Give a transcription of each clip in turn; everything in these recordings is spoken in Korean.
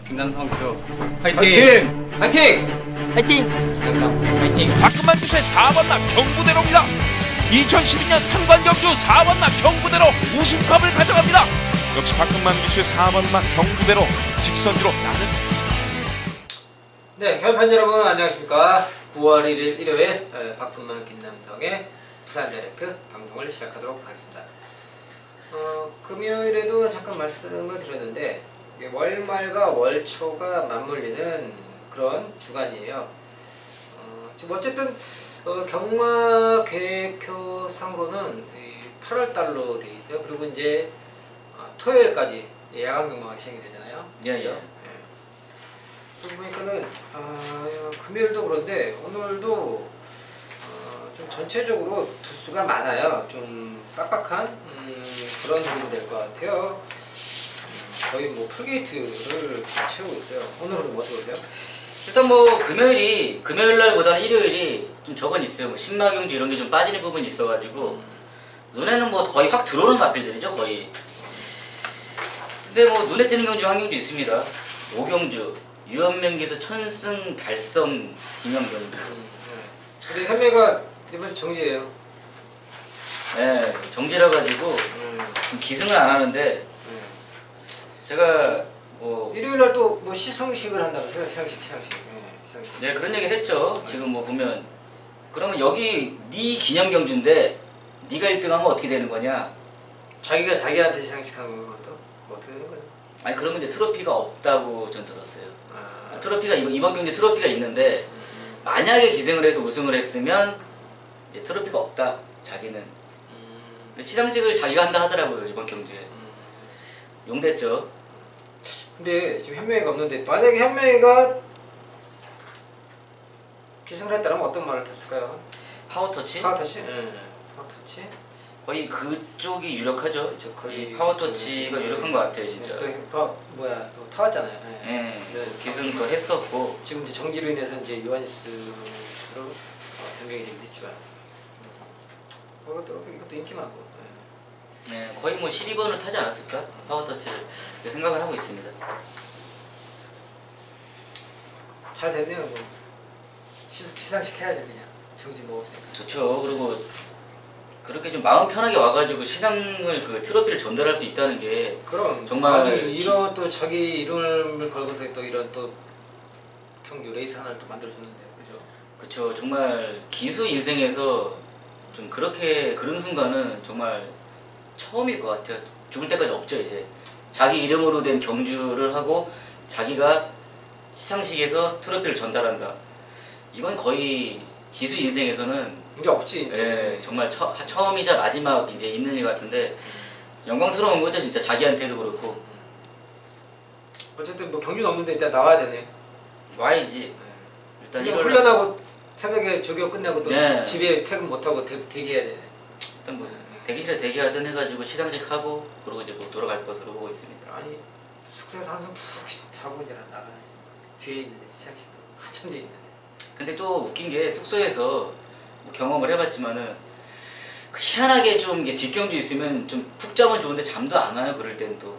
김남성 주 화이팅! 화이팅! 화이팅! 화이팅! 김남성 화이팅! 박근만 주수의 4번나 경부대로입니다. 2012년 상관경주 4번나 경부대로 우승컵을 가져갑니다. 역시 박근만 기수의 4번나 경부대로 직선주로 나는. 네, 현판 여러분 안녕하십니까. 9월 1일 일요일 박근만 김남성의 부산 다이렉트 방송을 시작하도록 하겠습니다. 금요일에도 잠깐 말씀을 드렸는데 월말과 월초가 맞물리는 그런 주간이에요. 지금 어쨌든 경마 계획표상으로는 8월달로 되어 있어요. 그리고 이제 토요일까지 야간 경마가 시행이 되잖아요. 예. 그러고 보니까는 금요일도 그런데 오늘도 좀 전체적으로 두수가 많아요. 좀 빡빡한 그런 흐름이 될 것 같아요. 거의 뭐 풀게이트를 채우고 있어요. 오늘은 뭐 어떻게 보세요? 일단 뭐 금요일날보다는 일요일이 좀 적은 있어요. 뭐 신마경주 이런 게 좀 빠지는 부분이 있어가지고 눈에는 뭐 거의 확 들어오는 마필들이죠 거의. 근데 뭐 눈에 띄는 경주 한 경주 있습니다. 오경주 유연명기에서 천승 달성 기념경주. 근데 현매가 이번 정지예요. 네, 정지라 가지고 좀 기승을 안 하는데 제가 뭐 일요일날 또 뭐 시상식을 한다면서요? 시상식. 네, 그런 얘기 했죠. 지금 뭐 보면 그러면 여기 네 기념경주인데 네가 1등하면 어떻게 되는 거냐? 자기가 자기한테 시상식하는 것도 뭐 어떻게 되는 거예요? 아니 그러면 이제 트로피가 없다고 전 들었어요. 트로피가 이번 경기 트로피가 있는데 만약에 기승을 해서 우승을 했으면 이제 트로피가 없다. 자기는. 근데 시상식을 자기가 한다 하더라고요 이번 경주에. 용됐죠. 근데 지금 현명이가 없는데 만약에 현명이가 기승을 했다면 어떤 말을 했을까요? 파워터치? 파워터치? 네. 파워터치? 거의 그쪽이 유력하죠. 그쵸, 거의 파워터치가 유력한 것 같아요 진짜. 또 타왔잖아요. 네. 기승도 했었고 지금 이제 정지로 인해서 이제 요하니스로 변경이 되긴 했지만 이것도 인기 많고. 네, 거의 뭐 12번을 타지 않았을까? 파워터치를 생각을 하고 있습니다. 잘 됐네요. 뭐. 시상식 해야죠 그냥. 정지 먹었으니까. 좋죠. 그리고 그렇게 좀 마음 편하게 와가지고 시상을 그 트로피를 전달할 수 있다는 게 그럼 정말 아니, 이런 또 자기 이름을 걸고서 또 이런 또 경주 레이스 하나를 또 만들어주는데 그죠? 그쵸. 정말 기수 인생에서 좀 그런 순간은 정말 처음일 것 같아요. 죽을 때까지 없죠 이제. 자기 이름으로 된 경주를 하고 자기가 시상식에서 트로피를 전달한다. 이건 거의 기수 인생에서는 이제 없지. 예, 정말 처음이자 마지막 이제 있는 일 같은데 영광스러운 거죠 진짜 자기한테도 그렇고. 어쨌든 뭐 경주는 없는데 일단 나와야 되네. 와야지. 일단 그냥 훈련하고 새벽에 조교 끝내고 또 네. 집에 퇴근 못하고 대기해야 되네. 일단 뭐 대기실에 대기하든 해가지고 시상식 하고 그러고 이제 뭐 돌아갈 것으로 보고 있습니다. 아니 숙소에서 한숨 푹 자고 이제 나가야지. 뒤에 있는데 시상식도 한참 뒤에 있는데. 근데 또 웃긴 게 숙소에서 뭐 경험을 해봤지만은 그 희한하게 좀 이게 뒷경주 있으면 좀 푹 자면 좋은데 잠도 안 와요 그럴 땐 또.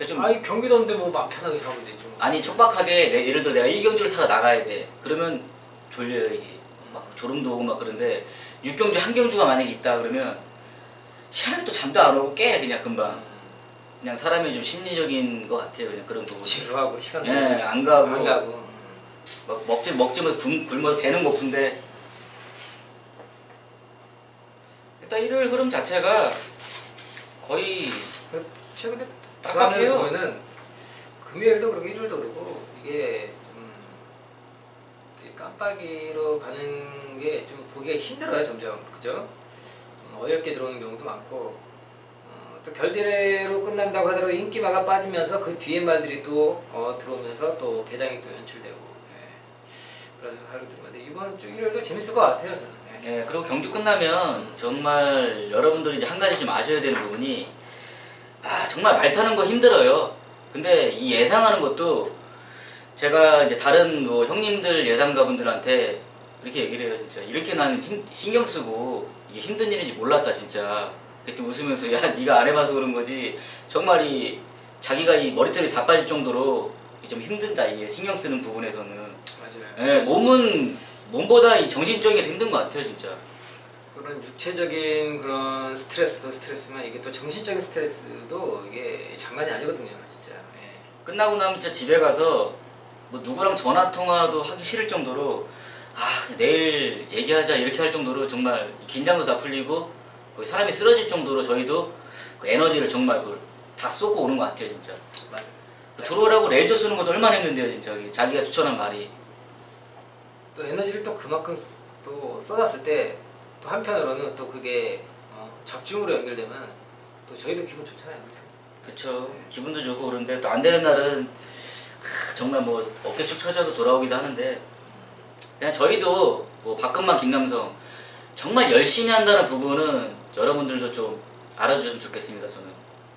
좀 아니 경기도인데 뭐 마음 편하게 자면 되죠. 아니 촉박하게 예를 들어 내가 1경주를 타고 나가야 돼. 그러면 졸려요 이게. 막 졸음도 오고 막 그런데 6경주 한 경주가 만약에 있다 그러면 희한하게 또 잠도 안 오고 깨 그냥 금방. 그냥 사람이 좀 심리적인 것 같아요 그냥 그런 부분. 지루하고 시간. 예, 안 가고. 막 먹지면 굶어 배는 고픈데 일단 일요일 흐름 자체가 거의 최근에 빡빡해요. 보면은 금요일도 그렇고 일요일도 그렇고 이게 좀 깜빡이로 가는 게 좀 보기가 힘들어요 점점 그죠? 어렵게 들어오는 경우도 많고 또 결대로 끝난다고 하더라도 인기마가 빠지면서 그 뒤에 말들이 또 들어오면서 또 배당이 또 연출되고 그런 하루 들었는데 이번 주 일요일도 재밌을 것 같아요 저는. 예, 그리고 경주 끝나면 정말 여러분들이 이제 한 가지 좀 아셔야 되는 부분이 정말 말 타는 거 힘들어요. 근데 이 예상하는 것도 제가 이제 다른 뭐 형님들 예상가분들한테 이렇게 얘기를 해요 진짜. 이렇게 나는 신경 쓰고 이게 힘든 일인지 몰랐다 진짜. 그때 웃으면서 야 네가 안 해봐서 그런 거지 정말 자기가 이 머리털이 다 빠질 정도로 좀 힘든다 이게 신경 쓰는 부분에서는. 맞아요. 예, 몸보다 이 정신적인 게 힘든 것 같아요 진짜. 그런 육체적인 그런 스트레스도 스트레스지만 이게 또 정신적인 스트레스도 이게 장난이 아니거든요, 진짜. 예. 끝나고 나면 진짜 집에 가서 뭐 누구랑 전화 통화도 하기 싫을 정도로 그냥 내일 얘기하자 이렇게 할 정도로 정말 긴장도 다 풀리고 거의 사람이 쓰러질 정도로 저희도 그 에너지를 정말 그걸 다 쏟고 오는 것 같아요 진짜. 맞아요. 들어오라고 레이저 쓰는 것도 얼마나 힘든데요 진짜. 자기가 추천한 말이. 또 에너지를 또 그만큼 또 쏟았을 때 또 한편으로는 또 그게 적중으로 연결되면 또 저희도 기분 좋잖아요, 그죠? 그쵸. 기분도 좋고 그런데 또 안 되는 날은 정말 뭐 어깨 축 처져서 돌아오기도 하는데 그냥 저희도 뭐 박근만 김남성 정말 열심히 한다는 부분은 여러분들도 좀 알아주셨으면 좋겠습니다. 저는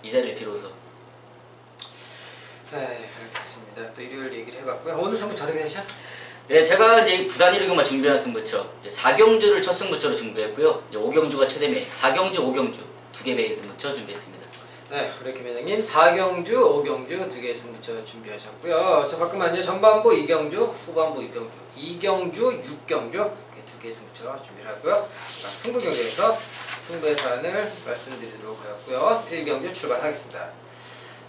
이 자리를 빌어서. 네, 알겠습니다. 또 일요일 얘기를 해봤고요. 오늘 승부 저녁에 되죠? 네, 제가 이제 부산 1위경만 준비한 승부처 이제 4경주를 첫 승부처로 준비했고요. 이제 5경주가 최대매 4경주 5경주 두 개 배의 승부처 준비했습니다. 네, 우리 김회장님 4경주, 5경주 두 개의 승부처 준비하셨고요. 저 가끔은 전반부 2경주, 후반부 2경주, 2경주, 6경주 이렇게 두 개의 승부처 준비를 하고요. 자, 승부 경기에서 승부의 사안을 말씀드리도록 하고요. 1경주 출발하겠습니다.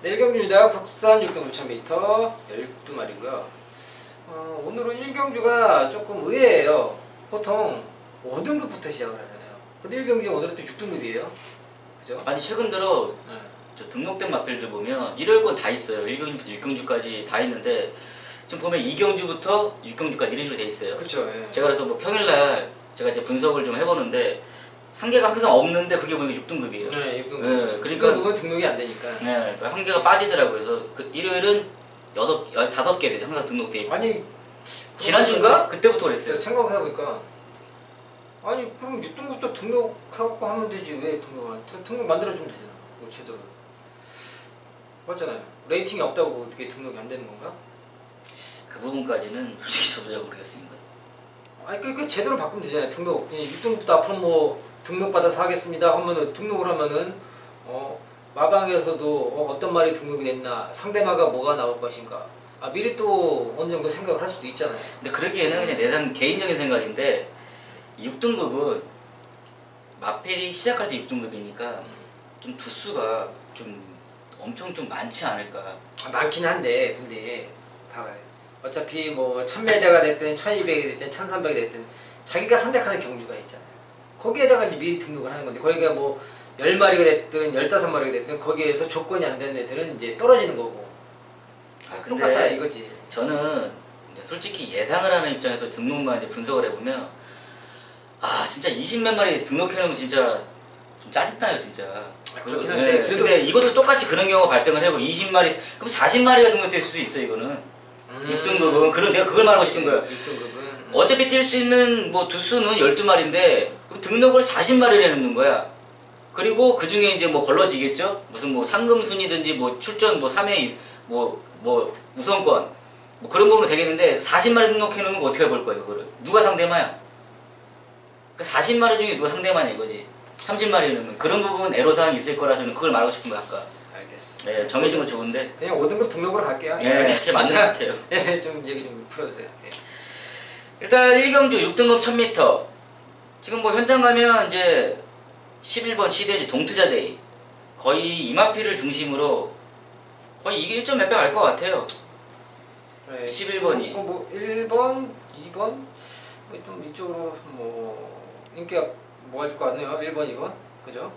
네, 1경주입니다. 국산 6등 5,000m 12마리고요. 오늘은 1경주가 조금 의외예요. 보통 5등급부터 시작을 하잖아요. 근데 1경주 오늘은 또 6등급이에요. 그죠? 아니 최근 들어 네. 저 등록된 마필들 보면 1월권 다 있어요. 1경주부터 6경주까지 다 있는데 지금 보면 2경주부터 6경주까지 이런 식으로 돼 있어요. 그쵸. 예. 제가 그래서 뭐 평일날 제가 이제 분석을 좀 해보는데 한계가 항상 없는데 그게 보니까 6등급이에요. 네, 6등급. 네, 그러니까 6등급은 등록이 안 되니까. 네, 그 한계가 빠지더라고요. 그래서 그 일요일은 15개 항상 등록돼 있고 아니 지난주인가? 그때부터 그랬어요. 생각해보니까 아니 그럼 6등급도 등록하고 하면 되지 왜 등록 안 해? 등록 만들어주면 되잖아. 뭐 제대로. 맞잖아요. 레이팅이 없다고 어떻게 등록이 안 되는 건가? 그 부분까지는 솔직히 저도 잘 모르겠습니다. 아니 그 제대로 바꾸면 되잖아요. 등록 6등급부터 앞으로 뭐 등록받아서 하겠습니다 하면은 등록을 하면은 마방에서도 어떤 말이 등록이 됐나 상대마가 뭐가 나올 것인가 미리 또 어느 정도 생각을 할 수도 있잖아요. 근데 그러기에는 그냥 내 개인적인 생각인데 6등급은 마필이 시작할 때 6등급이니까 좀 두수가 좀 엄청 좀 많지 않을까. 많긴 한데 근데 봐봐요. 어차피 뭐 1000m가 됐든 1200이 됐든 1300이 됐든 자기가 선택하는 경주가 있잖아요. 거기에다가 이제 미리 등록을 하는 건데 거기가 뭐 10마리가 됐든 15마리가 됐든 거기에서 조건이 안 되는 애들은 이제 떨어지는 거고. 근데 똑같아 이거지. 저는 이제 솔직히 예상을 하는 입장에서 등록만 이제 분석을 해보면 진짜 20몇 마리 등록해놓으면 진짜 좀 짜증나요 진짜. 그렇긴 한데 그래도 근데 이것도 똑같이 그런 경우가 발생을 하고 20마리 그럼 40마리가 등록될 수도 있어 이거는. 6등급은 그럼 내가 그걸 말하고 싶은 거야. 6등급은 어차피 뛸 수 있는 뭐 두수는 12마리인데 그럼 등록을 40마리를 해놓는 거야. 그리고 그 중에 이제 뭐 걸러지겠죠? 무슨 뭐 상금순이든지 뭐 출전 뭐 3회 뭐 우선권 뭐 그런 부분은 되겠는데 40마리 등록해놓으면 어떻게 볼 거예요 그거를. 누가 상대마야? 그러니까 40마리 중에 누가 상대마냐 이거지. 30마리는 그런 부분 애로사항이 있을 거라 저는 그걸 말하고 싶은 거야 아까. 알겠습니다. 네, 정해진 거 좋은데 그냥 5등급 등록으로 갈게요. 네, 진짜 맞는 것 같아요. 예, 좀 얘기 좀 풀어주세요. 예. 일단 1경주 6등급 1000m 지금 뭐 현장 가면 이제 11번 시대지 동트자데이 거의 이마피를 중심으로 거의 이게 1점 몇 배 갈 것 같아요. 네, 11번이. 뭐 1번, 2번 뭐 일단 이쪽으로 뭐 인기가 모아질 것 같네요. 1번, 2번 그죠?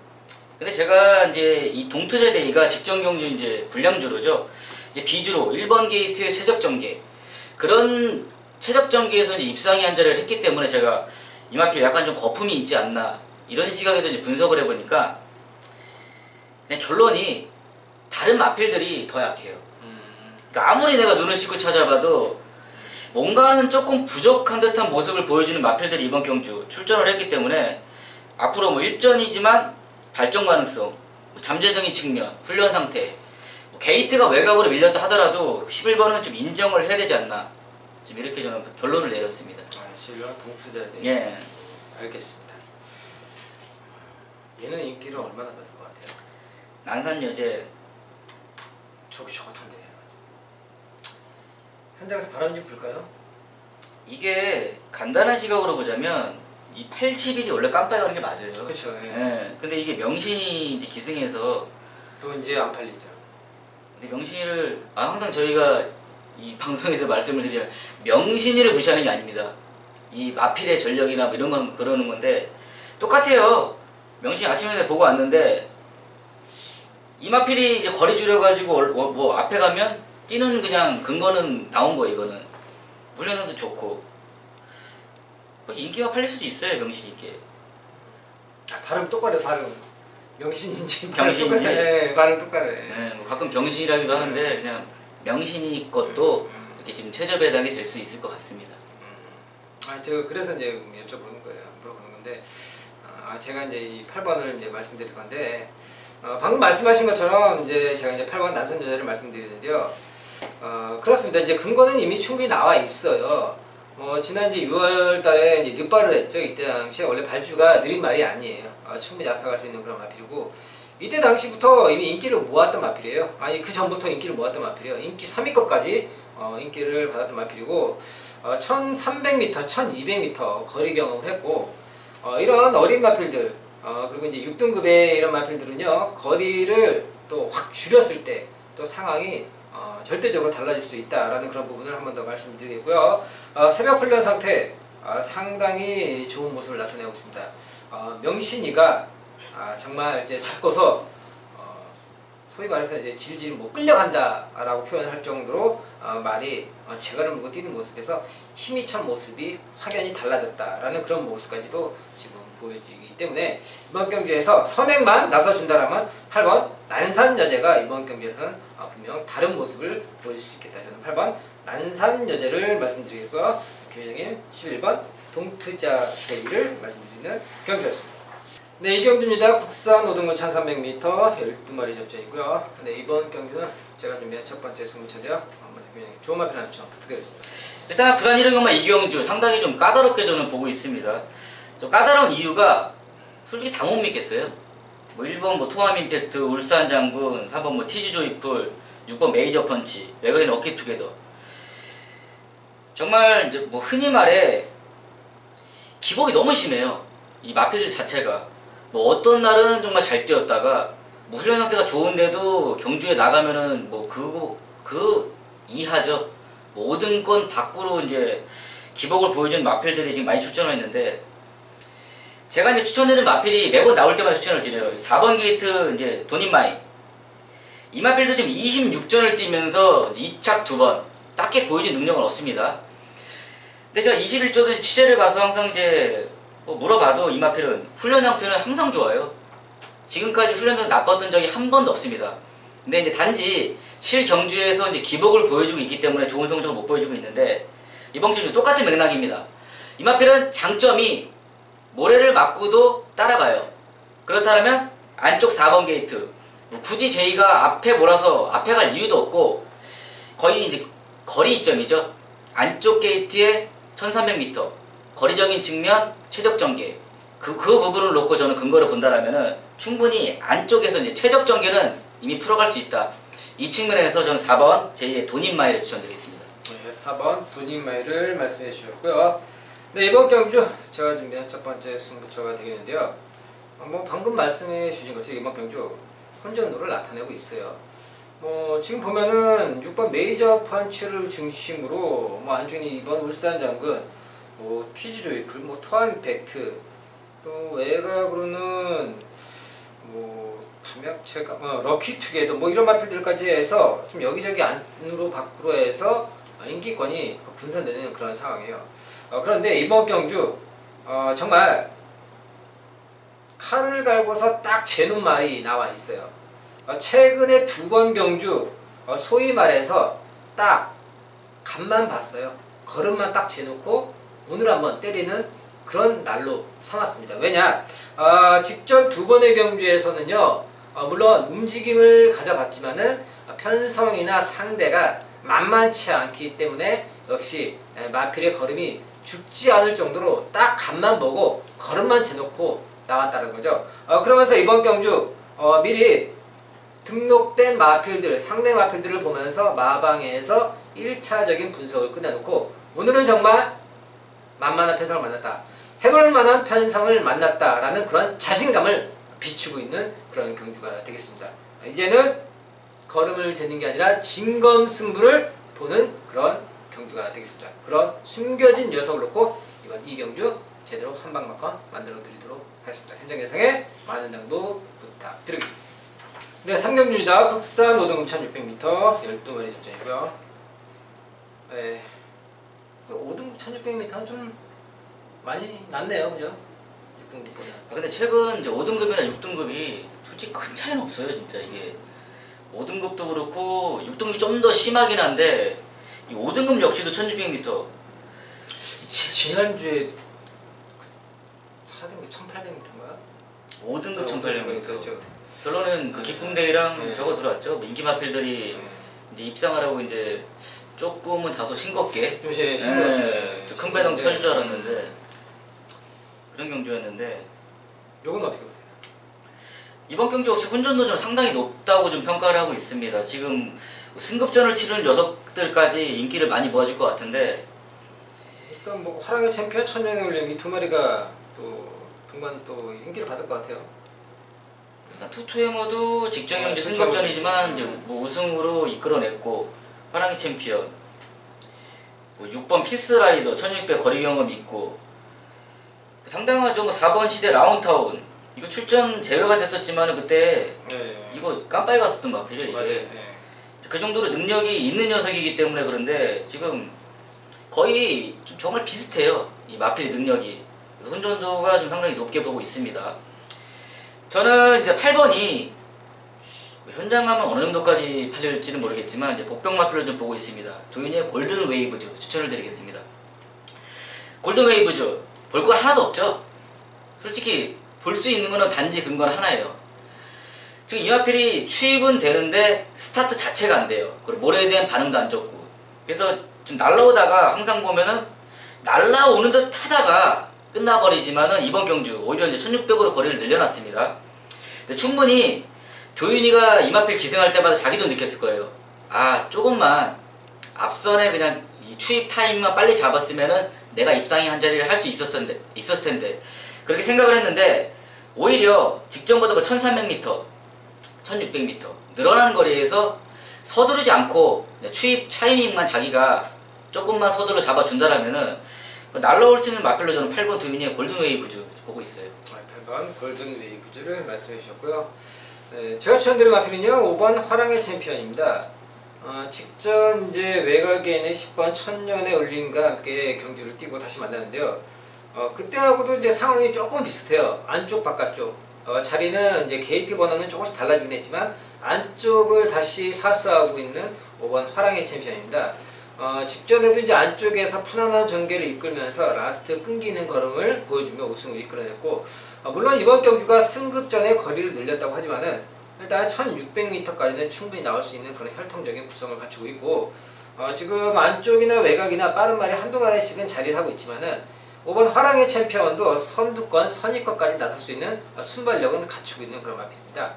근데 제가 이제 이 동트자데이가 직전 경주 이제 불량주로죠. 이제 B주로 1번 게이트의 최적 전개 그런 최적 전개에서 이제 입상이 한 자리를 했기 때문에 제가 이마피에 약간 좀 거품이 있지 않나 이런 시각에서 이제 분석을 해보니까 그냥 결론이 다른 마필들이 더 약해요. 그러니까 아무리 내가 눈을 씻고 찾아봐도 뭔가는 조금 부족한 듯한 모습을 보여주는 마필들이 이번 경주 출전을 했기 때문에 앞으로 뭐 일전이지만 발전 가능성, 뭐 잠재적인 측면, 훈련 상태 뭐 게이트가 외곽으로 밀렸다 하더라도 11번은 좀 인정을 해야 되지 않나 지금 이렇게 저는 결론을 내렸습니다. 실력 동수자들. 예. 알겠습니다. 얘는 인기를 얼마나 받을 것 같아요? 난산 여제 저기 좋던데. 현장에서 바람이 불까요? 이게 간단한 시각으로 보자면 이 80일이 원래 깜빡이 가는 게 맞아요. 그렇죠. 예. 예. 근데 이게 명신이 이제 기승해서 또 이제 안 팔리죠. 근데 명신이를 항상 저희가 이 방송에서 말씀을 드리면 명신이를 무시하는 게 아닙니다. 이 마필의 전력이나 뭐 이런 건 그러는 건데 똑같아요. 명신 아침에 보고 왔는데 이 마필이 이제 거리 줄여가지고 뭐 앞에 가면 뛰는 그냥 근거는 나온 거예요. 이거는 훈련상도 좋고 인기가 팔릴 수도 있어요. 명신이께. 발음 똑바로 발음. 명신인지 병신인지? 네, 발음 똑바로. 네, 뭐 가끔 병신이라기도 하는데 그냥 명신이 것도 이렇게 지금 최저 배당이 될 수 있을 것 같습니다. 제가 그래서 이제 여쭤보는 거예요. 물어보는 건데, 제가 이제 이 8번을 이제 말씀드릴 건데, 방금 말씀하신 것처럼 이제 제가 이제 8번 난선 여자를 말씀드리는데요. 그렇습니다. 이제 근거는 이미 충분히 나와 있어요. 지난 이제 6월 달에 이제 늦발을 했죠. 이때 당시에 원래 발주가 느린 말이 아니에요. 충분히 앞에 갈 수 있는 그런 마필이고, 이때 당시부터 이미 인기를 모았던 마필이에요. 아니, 그 전부터 인기를 모았던 마필이에요. 인기 3위권까지 인기를 받았던 마필이고, 1300m, 1200m 거리 경험을 했고, 이런 어린 마필들, 그리고 이제 6등급의 이런 마필들은요, 거리를 또 확 줄였을 때 또 상황이 절대적으로 달라질 수 있다라는 그런 부분을 한 번 더 말씀드리겠고요. 새벽 훈련 상태 상당히 좋은 모습을 나타내고 있습니다. 명신이가 정말 이제 잡고서 소위 말해서 이제 질질 뭐 끌려간다라고 표현할 정도로 말이 재갈을 물고 뛰는 모습에서 힘이 찬 모습이 확연히 달라졌다라는 그런 모습까지도 지금 보여지기 때문에 이번 경기에서 선행만 나서준다라면 8번 난산여제가 이번 경기에서는 분명 다른 모습을 보일 수 있겠다. 저는 8번 난산여제를 말씀드리고요. 교장님 11번 동트자 제이를 말씀드리는 경기였습니다. 네, 이 경기입니다. 국산 5등급 1300m 12마리 접전이고요. 네, 이번 경기는 제가 준비한 첫 번째 승부차인데요. 한번 교장님 좋은 말씀 하나 좀 부탁드리겠습니다. 일단 부산 1등급만 이경주 상당히 좀 까다롭게 저는 보고 있습니다. 좀 까다로운 이유가 솔직히 다 못 믿겠어요. 뭐 1번 뭐 토암 임팩트, 울산 장군, 3번 뭐 티지 조이풀, 6번 메이저 펀치, 외곽인 어깨 투게더. 정말 이제 뭐 흔히 말해 기복이 너무 심해요. 이 마필들 자체가. 뭐 어떤 날은 정말 잘 뛰었다가 뭐 훈련 상태가 좋은데도 경주에 나가면은 뭐 그 이하죠. 뭐 5등권 밖으로 이제 기복을 보여준 마필들이 지금 많이 출전을 했는데 제가 이제 추천드리는 마필이 매번 나올 때마다 추천을 드려요. 4번 게이트 이제 돈인마이. 이 마필도 지금 26전을 뛰면서 2착 2번 딱히 보여준 능력은 없습니다. 근데 제가 21조도 취재를 가서 항상 이제 뭐 물어봐도 이 마필은 훈련 상태는 항상 좋아요. 지금까지 훈련 상태 나빴던 적이 한 번도 없습니다. 근데 이제 단지 실경주에서 이제 기복을 보여주고 있기 때문에 좋은 성적을 못 보여주고 있는데 이번 경주 똑같은 맥락입니다. 이 마필은 장점이 모래를 맞고도 따라가요. 그렇다면 안쪽 4번 게이트 뭐 굳이 제이가 앞에 몰아서 앞에 갈 이유도 없고 거의 이제 거리 이점이죠. 안쪽 게이트에 1300m 거리적인 측면 최적 전개 그 부분을 놓고 저는 근거를 본다라면은 충분히 안쪽에서 이제 최적 전개는 이미 풀어갈 수 있다. 이 측면에서 저는 4번 제2의 돈인마이를 추천드리겠습니다. 네, 4번 돈인마이를 말씀해 주셨고요. 네, 이번 경주 제가 준비한 첫 번째 승부처가 되겠는데요. 뭐 방금 말씀해 주신 것처럼 이번 경주 혼전도를 나타내고 있어요. 뭐 지금 보면은 6번 메이저 펀치를 중심으로 뭐 안중이 2번 울산 장군, 뭐 티지 조이풀, 뭐 토암 임팩트, 또 외곽으로는 뭐 담약체가 럭키 투게더 뭐 이런 마필들까지 해서 좀 여기저기 안으로 밖으로 해서 인기권이 분산되는 그런 상황이에요. 그런데 이번 경주 정말 칼을 갈고서 딱 재는 말이 나와 있어요. 최근에 2번 경주 소위 말해서 딱 간만 봤어요. 걸음만 딱 재놓고 오늘 한번 때리는 그런 날로 삼았습니다. 왜냐? 직전 2번의 경주에서는요, 물론 움직임을 가져봤지만은 편성이나 상대가 만만치 않기 때문에 역시 마필의 걸음이 죽지 않을 정도로 딱 간만 보고 걸음만 재놓고 나왔다는 거죠. 그러면서 이번 경주 미리 등록된 마필들, 상대 마필들을 보면서 마방에서 1차적인 분석을 끝내놓고 오늘은 정말 만만한 편성을 만났다. 해볼 만한 편성을 만났다라는 그런 자신감을 비추고 있는 그런 경주가 되겠습니다. 이제는 걸음을 재는 게 아니라 진검승부를 보는 그런 경주가 되겠습니다. 그런 숨겨진 녀석을 놓고 이번 이 경주 제대로 한방막화 만들어 드리도록 하겠습니다. 현장 예상에 많은 당도 부탁드리겠습니다. 네, 3경주입니다. 국산 5등급 1600m 12마리 접전이고요. 네, 5등급 1600m는 좀 많이 낮네요, 그죠? 6등급보다. 근데 최근 이제 5등급이나 6등급이 솔직히 큰 차이는 없어요, 진짜 이게. 5등급도 그렇고 6등급이 좀 더 심하긴 한데 이 5등급 역시도 1600m. 지난주에 4등급 1800m인가? 5등급 1800m. 그렇죠. 결론은 그 기쁨대회랑 네. 저거 들어왔죠. 뭐 인기 마필들이 이제 입상하라고 이제 조금은 다소 싱겁게 좀 싱거웠어요. 큰 배당 쳐줄 줄 알았는데 그런 경주였는데 요건 어떻게 보세요? 이번 경주 역시 혼전도전 상당히 높다고 좀 평가를 하고 있습니다. 지금 승급전을 치르는 녀석들까지 인기를 많이 모아줄 것 같은데 일단 뭐 화랑의 챔피언 천년의 울림 이 두 마리가 또 동반 또 인기를 받을 것 같아요. 일단 투투에모도 직전 경주 승급전이지만 이제 뭐 우승으로 이끌어냈고 화랑의 챔피언 뭐 6번 피스라이더 1600 거리 경험 있고 상당하죠. 뭐 4번 시대 라운타운 이거 출전 제외가 됐었지만 그때 네. 이거 깜빡이 갔었던 마필이에요. 맞아요. 이게. 네. 그 정도로 능력이 있는 녀석이기 때문에 그런데 지금 거의 좀 정말 비슷해요. 이 마필의 능력이. 그래서 혼전도가 좀 상당히 높게 보고 있습니다. 저는 이제 8번이 현장 가면 어느 정도까지 팔릴지는 모르겠지만 이제 복병 마필을 좀 보고 있습니다. 도윤이의 골든 웨이브즈 추천을 드리겠습니다. 골든 웨이브즈 볼 건 하나도 없죠. 솔직히 볼 수 있는 거는 단지 근거는 하나예요. 지금 이 마필이 추입은 되는데 스타트 자체가 안 돼요. 그리고 모래에 대한 반응도 안 좋고. 그래서 좀 날라오다가 항상 보면은 날라오는 듯 하다가 끝나버리지만은 이번 경주 오히려 이제 1600으로 거리를 늘려놨습니다. 근데 충분히 조윤이가 이 마필 기승할 때마다 자기도 느꼈을 거예요. 아, 조금만 앞선에 그냥 이 추입 타이밍만 빨리 잡았으면은 내가 입상이 한 자리를 할 수 있었을 텐데 그렇게 생각을 했는데 오히려 직전보다 1300m 1600m 늘어나는 거리에서 서두르지 않고 추입 타이밍만 자기가 조금만 서두르 잡아준다라면은 날라올 수 있는 마필로 저는 8번 도윤이의 골든 웨이브즈 보고 있어요. 8번 골든 웨이브즈를 말씀해 주셨고요. 네, 제가 추천드린 마필은요 5번 화랑의 챔피언입니다. 직전 이제 외곽에는 10번 천년의 울림과 함께 경주를 뛰고 다시 만나는데요. 그때하고도 이제 상황이 조금 비슷해요. 안쪽 바깥쪽 자리는 이제 게이트 번호는 조금씩 달라지긴 했지만 안쪽을 다시 사수하고 있는 5번 화랑의 챔피언입니다. 직전에도 이제 안쪽에서 편안한 전개를 이끌면서 라스트 끈기는 걸음을 보여주며 우승을 이끌어냈고 물론 이번 경주가 승급전에 거리를 늘렸다고 하지만은 일단 1600m까지는 충분히 나올 수 있는 그런 혈통적인 구성을 갖추고 있고 지금 안쪽이나 외곽이나 빠른 말이 한두 마리씩은 자리를 하고 있지만은 5번 화랑의 챔피언도 선두권, 선입권까지 나설 수 있는 순발력은 갖추고 있는 그런 마필입니다.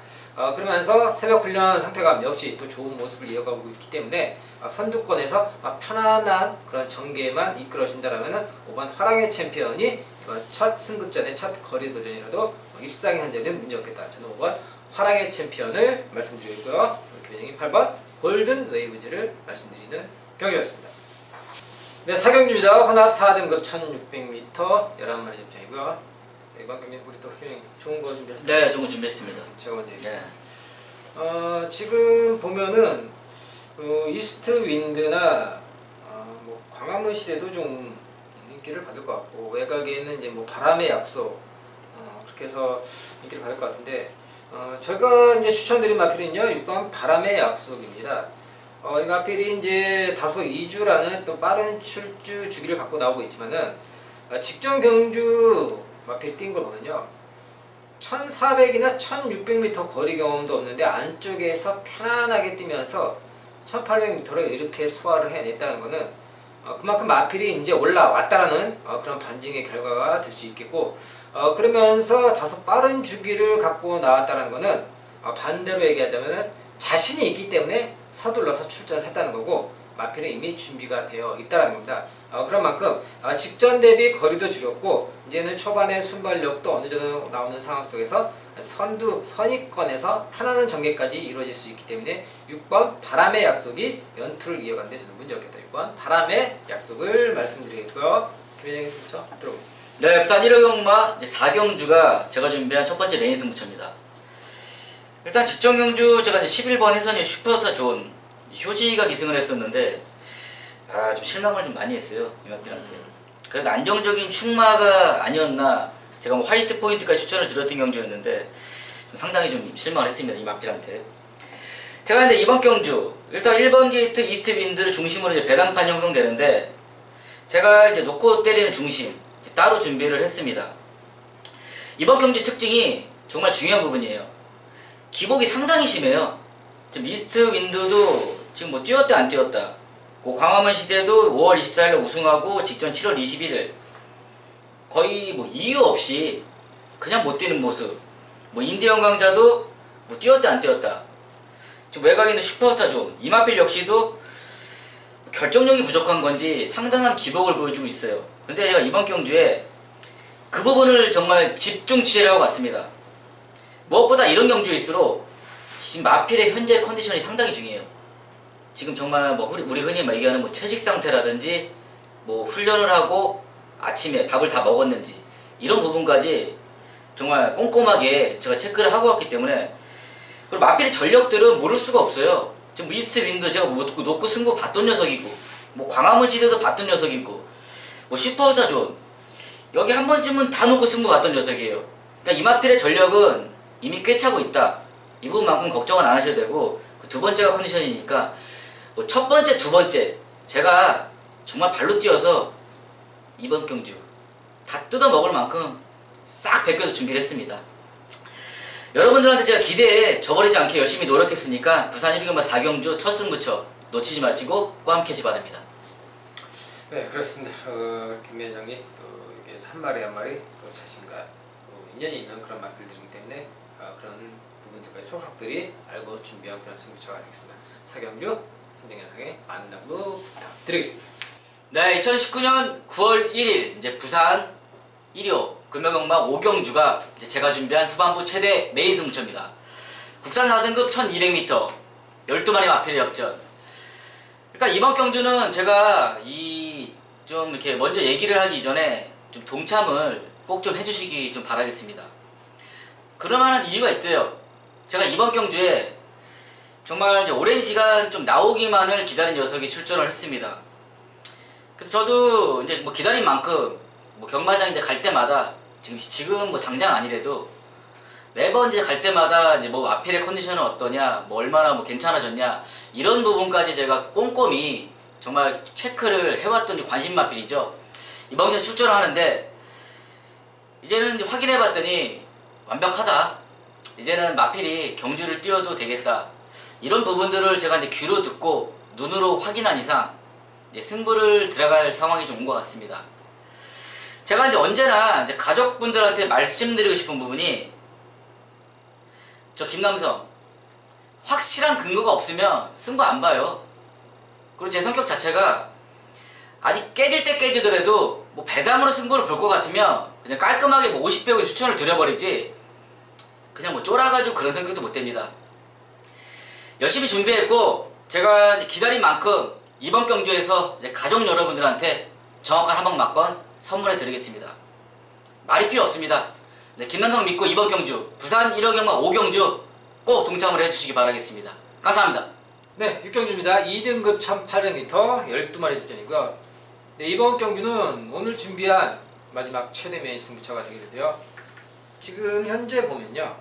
그러면서 새벽 훈련 상태감 역시 또 좋은 모습을 이어가고 있기 때문에 선두권에서 편안한 그런 전개만 이끌어준다라면 5번 화랑의 챔피언이 이번 첫 승급전의 첫 거리 도전이라도 입상에 한 자리는 문제없겠다. 저는 5번 화랑의 챔피언을 말씀드리고요. 교정이 8번 골든 웨이브즈를 말씀드리는 경기였습니다. 네, 4경주입니다. 혼합 4등급 1600m 11마리 접전이고요. 이번 경기는 우리 또 교정이 좋은 거 준비하셨죠? 네, 좋은 거 준비했습니다. 제가 먼저 네. 지금 보면은 이스트 윈드나 뭐 광화문 시대도 좀 인기를 받을 것 같고 외곽에는 이제 뭐 바람의 약속 그렇게 해서 인기를 받을 것 같은데 제가 이제 추천드린 마필은요 6번 바람의 약속입니다. 이 마필이 이제 다소 2주라는 또 빠른 출주 주기를 갖고 나오고 있지만은 직전 경주 마필 뛴 걸 보면요 1400이나 1600m 거리 경험도 없는데 안쪽에서 편안하게 뛰면서 1800m를 이렇게 소화를 해냈다는 거는 그만큼 마필이 이제 올라왔다라는 그런 반증의 결과가 될 수 있겠고 그러면서 다소 빠른 주기를 갖고 나왔다는 거는 반대로 얘기하자면 자신이 있기 때문에 서둘러서 출전을 했다는 거고 마필은 이미 준비가 되어 있다는 겁니다. 그런 만큼 직전 대비 거리도 줄였고 이제는 초반에 순발력도 어느 정도 나오는 상황 속에서 선입권에서 편안한 전개까지 이루어질 수 있기 때문에 6번 바람의 약속이 연투를 이어가는데 저는 문제없겠다. 6번 바람의 약속을 말씀드리겠고요. 김혜정의 승부처 들어보겠습니다. 네, 부산 1호경마 4경주가 제가 준비한 첫 번째 메인 승부처입니다. 일단 직전 경주 제가 이제 11번 해선이 슈퍼스타 존 효지가 기승을 했었는데 좀 실망을 좀 많이 했어요, 이마필한테. 그래도 안정적인 충마가 아니었나. 제가 뭐 화이트 포인트까지 추천을 드렸던 경주였는데 상당히 좀 실망을 했습니다, 이마필한테. 제가 이제 이번 경주 일단 1번 게이트 이스트 윈드를 중심으로 이제 배당판 형성되는데 제가 이제 놓고 때리는 중심 따로 준비를 했습니다. 이번 경주 특징이 정말 중요한 부분이에요. 기복이 상당히 심해요. 지금 이스트 윈드도 지금 뭐 뛰었다 안 뛰었다. 광화문 시대도 5월 24일에 우승하고 직전 7월 21일 거의 뭐 이유 없이 그냥 못 뛰는 모습. 뭐 인디언 강자도 뭐 뛰었다 안 뛰었다. 지금 외곽에 있는 슈퍼스타 존 이마필 역시도 결정력이 부족한 건지 상당한 기복을 보여주고 있어요. 근데 제가 이번 경주에 그 부분을 정말 집중 취재를 하고 갔습니다. 무엇보다 이런 경주일수록 지금 마필의 현재 컨디션이 상당히 중요해요. 지금 정말 뭐 우리 흔히 얘기하는 뭐 채식 상태라든지 뭐 훈련을 하고 아침에 밥을 다 먹었는지 이런 부분까지 정말 꼼꼼하게 제가 체크를 하고 왔기 때문에 그리고 마필의 전력들은 모를 수가 없어요. 지금 이스트 윈드 제가 뭐 놓고 승부 봤던 녀석이고 뭐 광화문 시대도 봤던 녀석이고 뭐 슈퍼스타 존 여기 한 번쯤은 다 놓고 승부 봤던 녀석이에요. 그러니까 이마필의 전력은 이미 꽤 차고 있다. 이 부분만큼 걱정은 안 하셔도 되고 두 번째가 컨디션이니까 뭐 첫 번째, 두 번째 제가 정말 발로 뛰어서 이번 경주 다 뜯어 먹을 만큼 싹 베껴서 준비를 했습니다. 여러분들한테 제가 기대에 저버리지 않게 열심히 노력했으니까 부산 1경마 4경주 첫 승부처 놓치지 마시고 꼭 함께 하시 바랍니다. 네, 그렇습니다. 김 회장이 또 여기에서 한 마리 한 마리 또 자신과 또 인연이 있는 그런 마필들이기 때문에 그런 부분들까지 소속들이 알고 준비한 그런 승부처가 되겠습니다. 4경주 현장 영상의 만남도 부탁드리겠습니다. 네, 2019년 9월 1일 이제 부산 1호 금요경마 5경주가 이제 제가 준비한 후반부 최대 메인 승부처입니다. 국산 4등급 1200m 12마리 마필의 역전. 일단 이번 경주는 제가 좀 이렇게 먼저 얘기를 하기 이전에 좀 동참을 꼭 좀 해주시기 좀 바라겠습니다. 그럴 만한 이유가 있어요. 제가 이번 경주에 정말 이제 오랜 시간 좀 나오기만을 기다린 녀석이 출전을 했습니다. 그래서 저도 이제 뭐 기다린 만큼 뭐 경마장 이제 갈 때마다 지금 뭐 당장 아니래도 매번 이제 갈 때마다 이제 뭐 마필의 컨디션은 어떠냐, 뭐 얼마나 뭐 괜찮아졌냐 이런 부분까지 제가 꼼꼼히 정말 체크를 해왔던 관심 마필이죠. 이번 경기에 출전을 하는데 이제는 이제 확인해봤더니 완벽하다. 이제는 마필이 경주를 뛰어도 되겠다. 이런 부분들을 제가 이제 귀로 듣고 눈으로 확인한 이상 이제 승부를 들어갈 상황이 좀 온 것 같습니다. 제가 이제 언제나 이제 가족분들한테 말씀드리고 싶은 부분이 저 김남성 확실한 근거가 없으면 승부 안 봐요. 그리고 제 성격 자체가 아니 깨질 때 깨지더라도 뭐 배당으로 승부를 볼 것 같으면 그냥 깔끔하게 뭐 50배우 추천을 드려버리지 그냥 뭐 쫄아가지고 그런 성격도 못 됩니다. 열심히 준비했고 제가 이제 기다린 만큼 이번 경주에서 이제 가족 여러분들한테 정확한 한방막건 선물해 드리겠습니다. 말이 필요 없습니다. 네, 김남성 믿고 이번 경주 부산 1호 경마 5경주 꼭 동참을 해주시기 바라겠습니다. 감사합니다. 네, 6경주입니다. 2등급 1800m 12마리 접전이고요. 네, 이번 경주는 오늘 준비한 마지막 최대 메인 승부처가 되게 되고요. 지금 현재 보면요.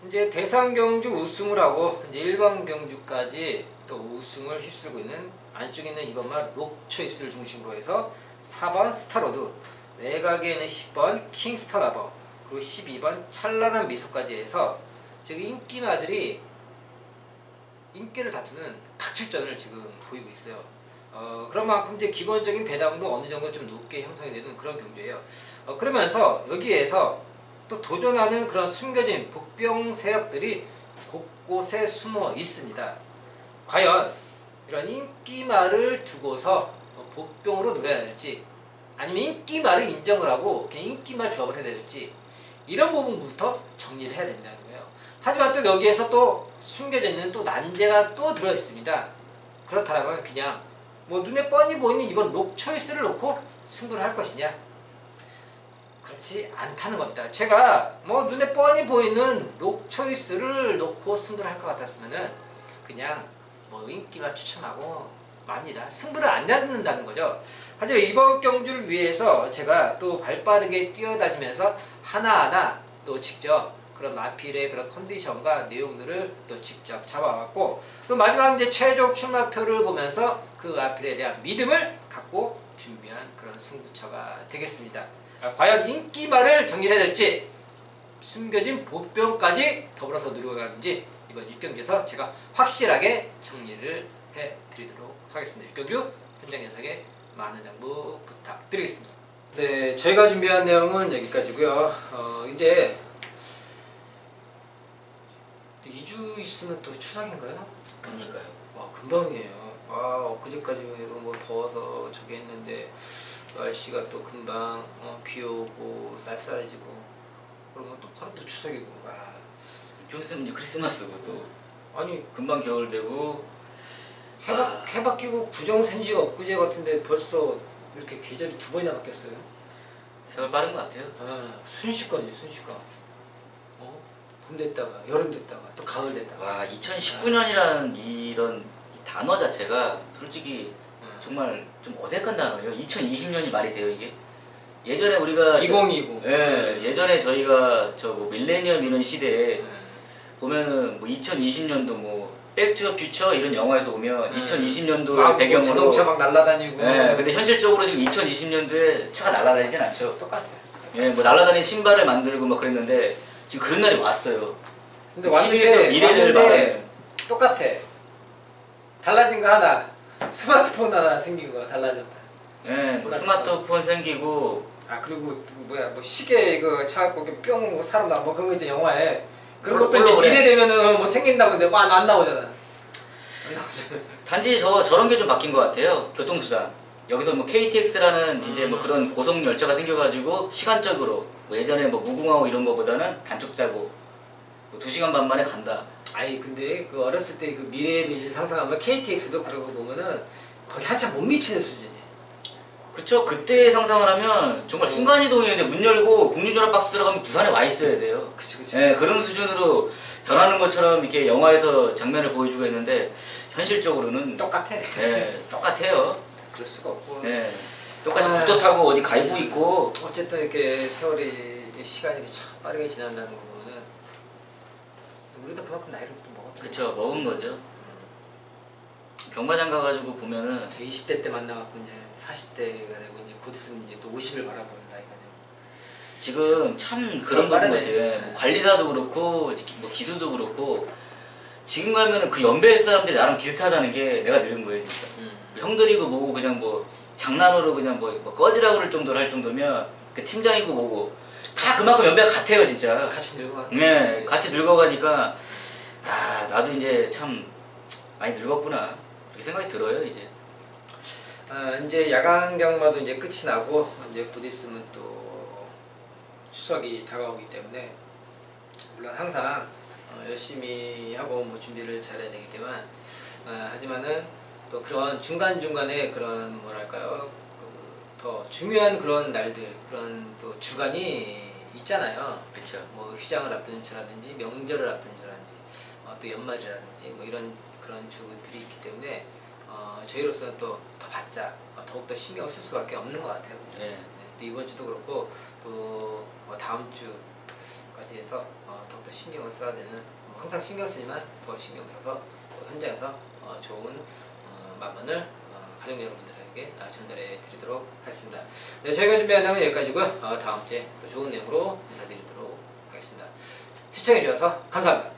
이제 대상 경주 우승을 하고 이제 1번 경주까지 또 우승을 휩쓸고 있는 안쪽에 있는 이번마 록초이스를 중심으로 해서 4번 스타로드, 외곽에 있는 10번 킹스타라버, 그리고 12번 찬란한 미소까지 해서 지금 인기마들이 인기를 다투는 각출전을 지금 보이고 있어요. 그런 만큼 이제 기본적인 배당도 어느 정도 좀 높게 형성이 되는 그런 경주예요. 그러면서 여기에서 또 도전하는 그런 숨겨진 복병 세력들이 곳곳에 숨어 있습니다. 과연 이런 인기말을 두고서 복병으로 노려야 될지 아니면 인기말을 인정을 하고 그냥 인기말 조합을 해야 될지 이런 부분부터 정리를 해야 된다는 거예요. 하지만 또 여기에서 또 숨겨져 있는 또 난제가 또 들어 있습니다. 그렇다면 그냥 뭐 눈에 뻔히 보이는 이번 록 초이스를 놓고 승부를 할 것이냐? 그렇지 않다는 겁니다. 제가 뭐 눈에 뻔히 보이는 록 초이스를 놓고 승부를 할 것 같았으면은 그냥 뭐 인기만 추천하고 맙니다. 승부를 안 잡는다는 거죠. 하지만 이번 경주를 위해서 제가 또 발빠르게 뛰어다니면서 하나하나 또 직접 그런 마필의 그런 컨디션과 내용들을 또 직접 잡아왔고 또 마지막 이제 최종 출마표를 보면서 그 마필에 대한 믿음을 갖고 준비한 그런 승부처가 되겠습니다. 과연 인기말을 정리해야 될지 숨겨진 보병까지 더불어서 누려가는지 이번 6경기에서 제가 확실하게 정리를 해드리도록 하겠습니다. 6경주 현장 예상에 많은 양보 부탁드리겠습니다. 네, 저희가 준비한 내용은 여기까지고요. 이제 2주 있으면 또 추석인가요? 그러니까요. 와, 금방이에요. 엊그제까지만 해도 뭐 더워서 저기 했는데 날씨가 또 금방 비 오고 쌀쌀해지고 그러면 또 바로 또 추석이고. 좀 있으면 이제 크리스마스고 또 아니 금방 겨울 되고 해 바뀌고 구정센지가 엊그제 같은데 벌써 이렇게 계절이 2번이나 바뀌었어요. 세월 빠른 것 같아요. 순식간이지 순식간. 봄 됐다가 여름 됐다가 또 가을 됐다가. 와 2019년이라는 이런 단어 자체가 솔직히 정말 좀 어색한 단어예요. 2020년이 말이 돼요 이게? 예전에 우리가 2020. 예전에 저희가 저 뭐 밀레니엄 이런 시대에 보면은 뭐 2020년도 뭐 백투더 퓨처 이런 영화에서 보면 2020년도의 배경으로 자동차 막 날아다니고. 근데 현실적으로 지금 2020년도에 차가 날아다니진 않죠. 똑같아요. 뭐 날아다니는 신발을 만들고 막 그랬는데 지금 그런 날이 왔어요. 근데 TV에서 미래를 말하는. 똑같아. 달라진 거 하나. 스마트폰 하나 생긴 거 달라졌다. 뭐 스마트폰 생기고. 그리고 뭐야 뭐 시계 이거 차갖고 뿅 사람 나뭐 그런 거 있잖아 영화에. 그런 것도 이제 홀로그램. 미래 되면은 뭐 생긴다고 근데 뭐 안 나오잖아. 안 나오잖아. 단지 저런 게 좀 바뀐 것 같아요. 교통수단. 여기서 뭐 KTX라는 이제 뭐 그런 고속 열차가 생겨가지고 시간적으로 뭐 예전에 뭐 무궁화호 이런 거보다는 단축자고 뭐 2시간 반 만에 간다. 근데 그 어렸을 때 그 미래의 도시 상상하면 KTX도 그러고 보면은 거기 한참 못 미치는 수준이에요. 그쵸. 그때 상상을 하면 정말 순간이동이는데 문 열고 공중전화 박스 들어가면 부산에 와 있어야 돼요. 그치. 그런 수준으로 변하는 것처럼 이렇게 영화에서 장면을 보여주고 있는데 현실적으로는 똑같아. 똑같아요. 그럴 수가 없고. 똑같이 국도 타고 어디 가 있고 있고. 어쨌든 이렇게 세월이 시간이 참 빠르게 지난다는 거 보면은 우리도 그만큼 나이를 또 먹었죠. 그쵸. 먹은 거죠. 경마장 가가지고 보면은 저 20대 때 만나갖고 이제 40대가 되고 이제 곧 있으면 이제 또 50을 바라보는 나이가 되고. 지금 참 그런 거 같아요. 뭐 관리사도 그렇고 뭐 기수도 그렇고 지금 가면은 그 연배 사람들이 나랑 비슷하다는 게 내가 늙은 거예요 진짜. 형들이고 뭐고 그냥 뭐 장난으로 그냥 뭐 꺼지라고 그럴 정도로 할 정도면 그 팀장이고 뭐고 다 그만큼 연배가 같아요 진짜. 같이 늙어가. 같이 늙어가니까 나도 이제 참 많이 늙었구나 그렇게 생각이 들어요 이제. 이제 야간 경마도 이제 끝이 나고 이제 곧 있으면 또 추석이 다가오기 때문에 물론 항상 열심히 하고 뭐 준비를 잘해야 되기 때문에 하지만은 또 그런 중간중간에 그런 뭐랄까요 더 중요한 그런 날들 그런 또 주간이 있잖아요. 그렇죠. 뭐 휴장을 앞두는 주라든지 명절을 앞두는 주라든지 또 연말이라든지 뭐 이런 그런 주들이 있기 때문에 저희로서는 또 더 바짝 더욱더 신경 쓸 수밖에 없는 것 같아요. 또 이번 주도 그렇고 또 다음 주까지 해서 더욱더 신경을 써야 되는 항상 신경 쓰지만 더 신경 써서 또 현장에서 좋은 만만을 가족 여러분들에게 전달해 드리도록 하겠습니다. 네, 저희가 준비한 내용은 여기까지고요. 다음 주에 또 좋은 내용으로 인사드리도록 하겠습니다. 시청해 주셔서 감사합니다.